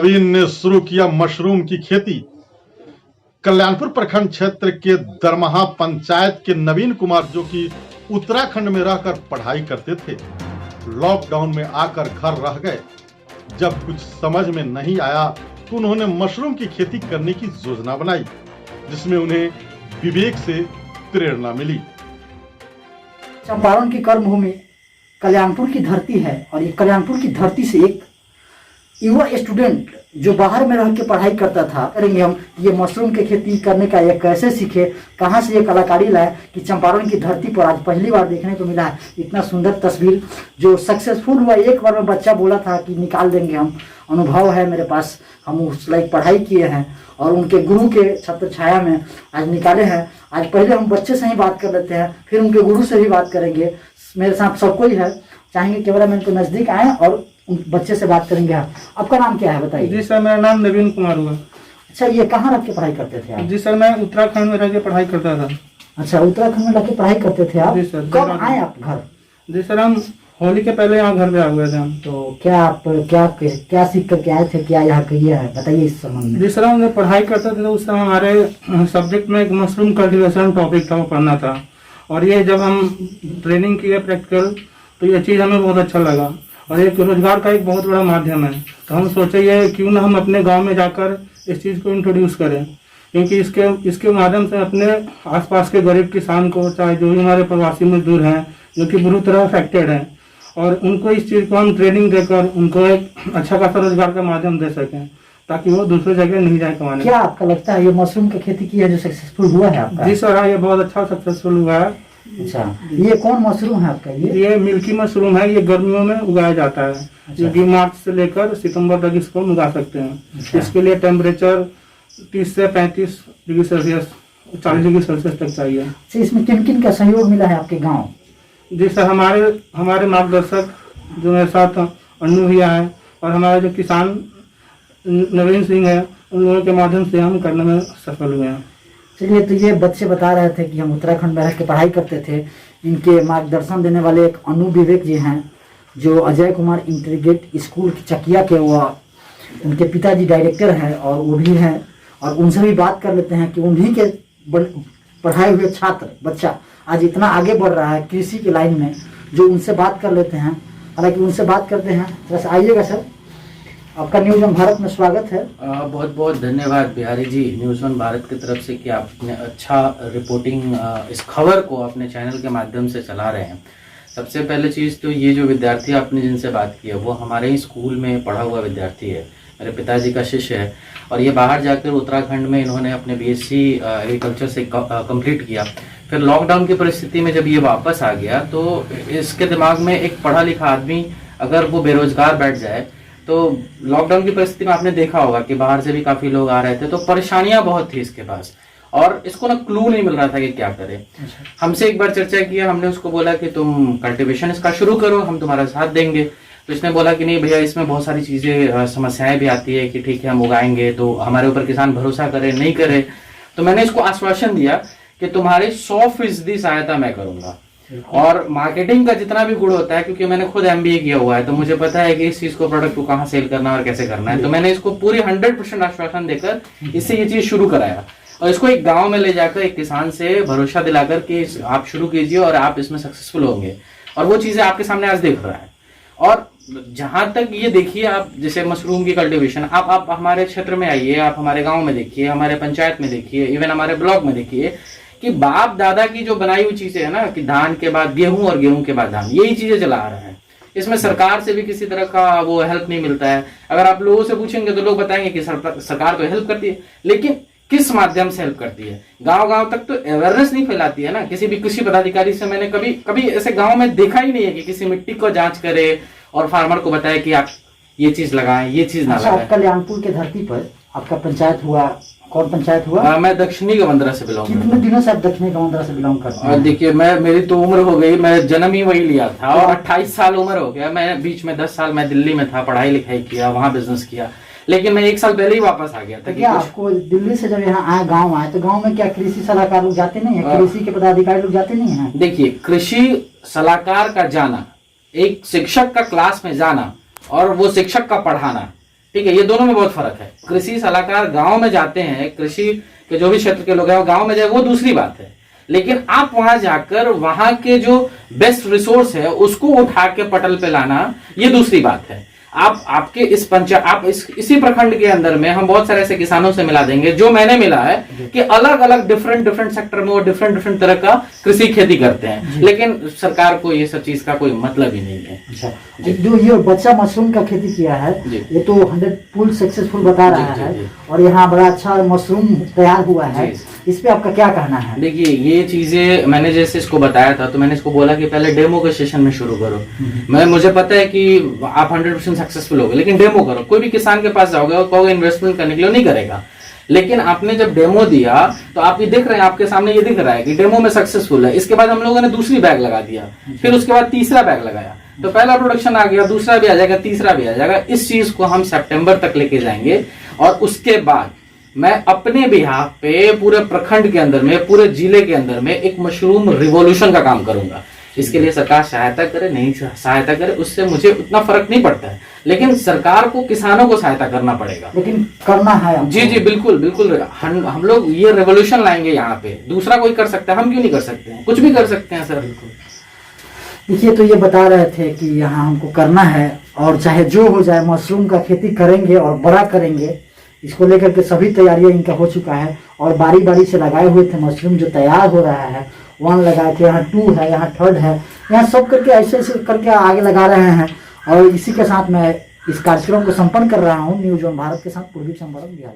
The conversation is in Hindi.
नवीन ने शुरू किया मशरूम की खेती। कल्याणपुर प्रखंड क्षेत्र के दरमहा पंचायत के नवीन कुमार, जो कि उत्तराखंड में रहकर पढ़ाई करते थे, लॉकडाउन में आकर घर रह गए। जब कुछ समझ में नहीं आया तो उन्होंने मशरूम की खेती करने की योजना बनाई, जिसमें उन्हें विवेक से प्रेरणा मिली। चंपारण की कर्मभूमि कल्याणपुर की धरती है और ये कल्याणपुर की धरती से एक युवा स्टूडेंट जो बाहर में रह के पढ़ाई करता था, करेंगे हम ये मशरूम की खेती करने का ये कैसे सीखे, कहाँ से ये कलाकारी लाए कि चंपारण की धरती पर आज पहली बार देखने को मिला है इतना सुंदर तस्वीर जो सक्सेसफुल हुआ। एक बार में बच्चा बोला था कि निकाल देंगे हम, अनुभव है मेरे पास, हम उस लाइक पढ़ाई किए हैं और उनके गुरु के छत्र छाया में आज निकाले हैं। आज पहले हम बच्चे से ही बात कर लेते हैं, फिर उनके गुरु से भी बात करेंगे। मेरे साथ सब कोई है, चाहेंगे कैमरामैन को नजदीक आए और उन बच्चे से बात करेंगे। आपका नाम क्या है बताइए? जी सर, मेरा नाम नवीन कुमार हुआ। अच्छा, ये कहाँ रह के पढ़ाई करते थे आप? जी सर, मैं उत्तराखंड में रह के पढ़ाई करता था। अच्छा, उत्तराखंड में रह के पढ़ाई करते थे आप? जी सर। कब आए आप घर? जी सर, हम होली के पहले यहाँ घर पे आ गए थे हम। तो क्या आप क्या सीख करके आए थे, क्या यहाँ किए हैं, बताइए इस संबंध में। जी सर, हम जब पढ़ाई करते थे तो उस समय हमारे सब्जेक्ट में एक मशरूम कल्टीवेशन टॉपिक था, वो पढ़ना था। और ये जब हम ट्रेनिंग किए प्रैक्टिकल, तो ये चीज़ हमें बहुत अच्छा लगा और एक रोजगार का एक बहुत बड़ा माध्यम है। तो हम सोचे ये क्यों ना हम अपने गांव में जाकर इस चीज़ को इंट्रोड्यूस करें, क्योंकि इसके माध्यम से अपने आसपास के गरीब किसान को, चाहे जो भी हमारे प्रवासी मजदूर हैं जो कि बुरी तरह अफेक्टेड हैं, और उनको इस चीज़ को हम ट्रेनिंग देकर उनको एक अच्छा खासा रोजगार का माध्यम दे सकें, ताकि वो दूसरी जगह नहीं जाए कमाने। क्या आपका लगता है ये मशरूम की खेती की है जो सक्सेसफुल हुआ है आपका? जी सर, हाँ, ये बहुत अच्छा सक्सेसफुल हुआ है। अच्छा, ये कौन मशरूम है आपका? ये मिल्की मशरूम है। ये गर्मियों में उगाया जाता है। अच्छा। जो कि मार्च से लेकर सितंबर तक इसको उगा सकते हैं। अच्छा। इसके लिए टेम्परेचर 30 से 35 डिग्री सेल्सियस, 40 डिग्री सेल्सियस तक चाहिए। अच्छा, इसमें किन किन का सहयोग मिला है आपके गाँव? जी सर, हमारे मार्गदर्शक जो मेरे साथ अन्नू भैया है और हमारे जो किसान नवीन सिंह है, उन लोगों के माध्यम से हम करने में सफल हुए हैं। चलिए, तो ये बच्चे बता रहे थे कि हम उत्तराखंड में रह के पढ़ाई करते थे। इनके मार्गदर्शन देने वाले एक अनु विवेक जी हैं, जो अजय कुमार इंटीग्रेट स्कूल चकिया के वो उनके पिताजी डायरेक्टर हैं और वो भी हैं, और उनसे भी बात कर लेते हैं कि उन्हीं के पढ़ाए हुए छात्र बच्चा आज इतना आगे बढ़ रहा है कृषि की लाइन में, जो उनसे बात कर लेते हैं। हालांकि उनसे बात करते हैं, थोड़ा सा आइएगा सर। आपका न्यूज़ ऑन भारत में स्वागत है। बहुत बहुत धन्यवाद बिहारी जी, न्यूज़ ऑन भारत की तरफ से कि आपने अच्छा रिपोर्टिंग इस खबर को अपने चैनल के माध्यम से चला रहे हैं। सबसे पहले चीज़ तो ये जो विद्यार्थी आपने जिनसे बात की है वो हमारे ही स्कूल में पढ़ा हुआ विद्यार्थी है, मेरे पिताजी का शिष्य है, और ये बाहर जाकर उत्तराखंड में इन्होंने अपने BSc एग्रीकल्चर से कंप्लीट किया। फिर लॉकडाउन की परिस्थिति में जब ये वापस आ गया तो इसके दिमाग में एक पढ़ा लिखा आदमी अगर वो बेरोजगार बैठ जाए, तो लॉकडाउन की परिस्थिति में आपने देखा होगा कि बाहर से भी काफी लोग आ रहे थे, तो परेशानियां बहुत थी इसके पास और इसको ना क्लू नहीं मिल रहा था कि क्या करे। हमसे एक बार चर्चा किया, हमने उसको बोला कि तुम कल्टीवेशन इसका शुरू करो, हम तुम्हारा साथ देंगे। तो इसने बोला कि नहीं भैया, इसमें बहुत सारी चीजें समस्याएं भी आती है कि ठीक है हम उगाएंगे तो हमारे ऊपर किसान भरोसा करे नहीं करे। तो मैंने इसको आश्वासन दिया कि तुम्हारी 100% सहायता मैं करूंगा, और मार्केटिंग का जितना भी गुण होता है, क्योंकि मैंने खुद MBA किया हुआ है तो मुझे पता है कि इस चीज को, प्रोडक्ट को कहाँ सेल करना और कैसे करना है। तो मैंने इसको पूरी 100% आश्वासन देकर इससे ये चीज शुरू कराया और इसको एक गांव में ले जाकर एक किसान से भरोसा दिलाकर कि आप शुरू कीजिए और आप इसमें सक्सेसफुल होंगे, और वो चीजें आपके सामने आज देख रहा है। और जहां तक ये देखिए, आप जैसे मशरूम की कल्टीवेशन, आप हमारे क्षेत्र में आइए, आप हमारे गाँव में देखिए, हमारे पंचायत में देखिए, इवन हमारे ब्लॉक में देखिए कि बाप दादा की जो बनाई हुई चीजें है ना, कि धान के बाद गेहूं और गेहूं के बाद धान, यही चीजें चला आ रहा है। इसमें सरकार से भी किसी तरह का वो हेल्प नहीं मिलता है। अगर आप लोगों से पूछेंगे तो लोग बताएंगे कि सरकार तो हेल्प करती है, लेकिन किस माध्यम से हेल्प करती है? गांव गांव तक तो अवेयरनेस नहीं फैलाती है ना। किसी भी कृषि पदाधिकारी से मैंने कभी ऐसे गाँव में देखा ही नहीं है कि किसी मिट्टी को जाँच करे और फार्मर को बताए कि आप ये चीज लगाएं, ये चीज ना लगाएं। कल्याणपुर के धरती पर आपका पंचायत हुआ, कौन पंचायत हुआ? मैं दक्षिणी गवंद्रा से बिलोंग करता हूं। कितने दिनों से आप दक्षिणी गवंद्रा से बिलोंग करते हैं? देखिए, मेरी तो उम्र हो गई, मैं जन्म ही वही लिया था और 28 साल उम्र हो गया। मैं बीच में 10 साल मैं दिल्ली में था, पढ़ाई लिखाई किया, वहाँ बिजनेस किया, लेकिन मैं 1 साल पहले ही वापस आ गया था। क्या आपको दिल्ली से जब यहाँ आए, गाँव आए, तो गाँव में क्या कृषि सलाहकार लोग जाते नहीं है, कृषि के पदाधिकारी लोग जाते नहीं है? देखिए, कृषि सलाहकार का जाना, एक शिक्षक का क्लास में जाना और वो शिक्षक का पढ़ाना, ठीक है, ये दोनों में बहुत फर्क है। कृषि सलाहकार गांव में जाते हैं, कृषि के जो भी क्षेत्र के लोग हैं वो गांव में जाए, वो दूसरी बात है, लेकिन आप वहां जाकर वहां के जो बेस्ट रिसोर्स है उसको उठा के पटल पे लाना, ये दूसरी बात है। आपके इस इसी प्रखंड के अंदर में हम बहुत सारे ऐसे किसानों से मिला देंगे जो मैंने मिला है कि अलग अलग डिफरेंट सेक्टर में वो डिफरेंट तरह का कृषि खेती करते हैं, लेकिन सरकार को ये सब चीज का कोई मतलब ही नहीं है। अच्छा, जो ये बच्चा मशरूम का खेती किया है ये तो 100% सक्सेसफुल बता रहा है और यहाँ बड़ा अच्छा मशरूम तैयार हुआ है, इस पे आपका क्या कहना है? देखिए, ये चीजें मैंने जैसे इसको बताया था तो मैंने इसको बोला कि पहले डेमो के सेशन में शुरू करो। मुझे पता है कि आप 100% सक्सेसफुल होगे, लेकिन डेमो करो। कोई भी किसान के पास जाओगे और कहोगे इन्वेस्टमेंट करने के लिए, नहीं करेगा। लेकिन आपने जब डेमो दिया तो आप ये देख रहे हैं, आपके सामने ये दिख रहा है कि डेमो में सक्सेसफुल है। इसके बाद हम लोगों ने दूसरी बैग लगा दिया, फिर उसके बाद तीसरा बैग लगाया, तो पहला प्रोडक्शन आ गया, दूसरा भी आ जाएगा, तीसरा भी आ जाएगा। इस चीज को हम सितंबर तक लेके जाएंगे और उसके बाद मैं अपने बिहाफ पे पूरे प्रखंड के अंदर में, पूरे जिले के अंदर में एक मशरूम रिवॉल्यूशन का काम करूंगा। इसके लिए सरकार सहायता करे नहीं सहायता करे उससे मुझे उतना फर्क नहीं पड़ता है, लेकिन सरकार को किसानों को सहायता करना पड़ेगा, लेकिन करना है। जी जी बिल्कुल बिल्कुल, हम लोग ये रेवोल्यूशन लाएंगे यहाँ पे। दूसरा कोई कर सकता है, हम क्यों नहीं कर सकते हैं? कुछ भी कर सकते हैं सर। देखिए, तो ये बता रहे थे कि यहाँ हमको करना है और चाहे जो हो जाए मशरूम का खेती करेंगे और बड़ा करेंगे। इसको लेकर के सभी तैयारियां इनका हो चुका है और बारी बारी से लगाए हुए थे मशरूम जो तैयार हो रहा है। 1 लगाए थे, यहाँ 2 है, यहाँ 3rd है, यहाँ सब करके ऐसे ऐसे करके आगे लगा रहे हैं। और इसी के साथ मैं इस कार्यक्रम को संपन्न कर रहा हूँ। न्यूज़ ऑन भारत के साथ पूर्वी चंपारण बिहार।